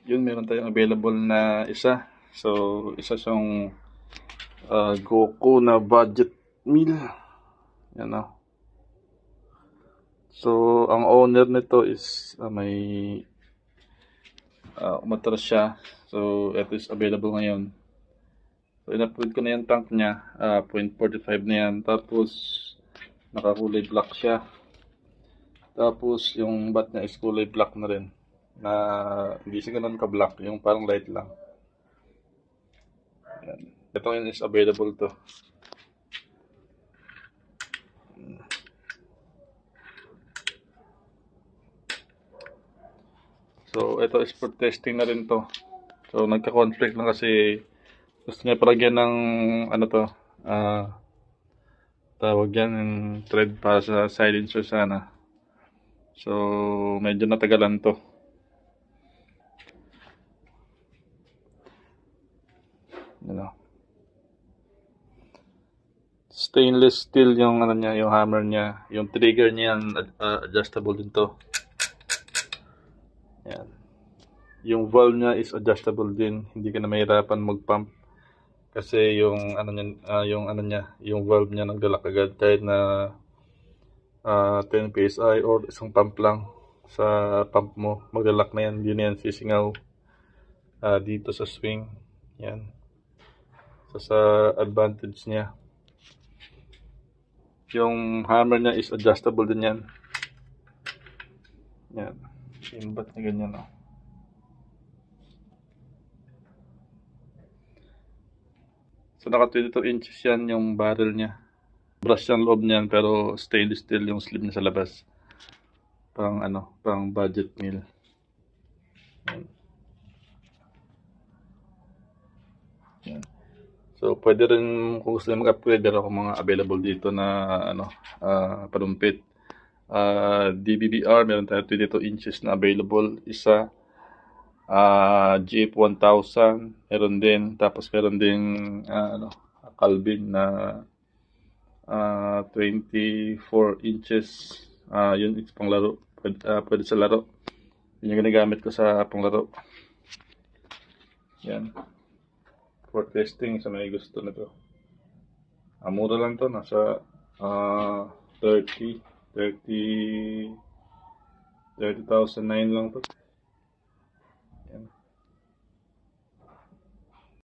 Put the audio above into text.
Yun, meron tayong available na isa. So, isa siyang Goku na budget meal. Yan o. So, ang owner nito is may umatras siya. So, ito is available ngayon. So, in-upload ko na yung tank niya. 0.45 na yan. Tapos, nakakulay black siya. Tapos, yung bat niya is kulay black na rin. Na hindi siya ganun ka-black. Yung parang light lang. Yan. Ito yun is available to. So, ito is for testing na rin to. So, nagka-conflict lang kasi gusto niya palagyan ng ano to, tawag yan, yung thread para sa silencer sana. So, medyo natagalan to. Ano. Stainless steel yung ano niya, yung hammer niya, yung trigger niya, adjustable din to. Yan. Yung valve niya is adjustable din, hindi ka na mahirapan mag-pump. Kasi yung ano niya, yung valve niya naglalak agad kahit na 10 PSI or isang pump lang sa pump mo, maglalak na yan, hindi na yan sisingaw dito sa swing. Yan. So, sa advantage niya. Yung hammer niya is adjustable din yan. Yan. Imbat na ganyan o. So, naka 22 inches yan yung barrel niya. Brush yung loob niyan pero stainless steel yung sleeve niya sa labas. Pang budget meal. Yan. Yan. So, pwede rin kung gusto nyo mag-upgrade, meron akong mga available dito na palumpit. DBBR, meron tayo 22 inches na available. Isa, GF 1000, meron din. Tapos meron din Calvin na 24 inches. Yun is pang laro. Pwede sa laro. Yun yung ginagamit ko sa panglaro. Yan. For testing sa may gusto na to. Mura lang to, nasa 30,009 lang to.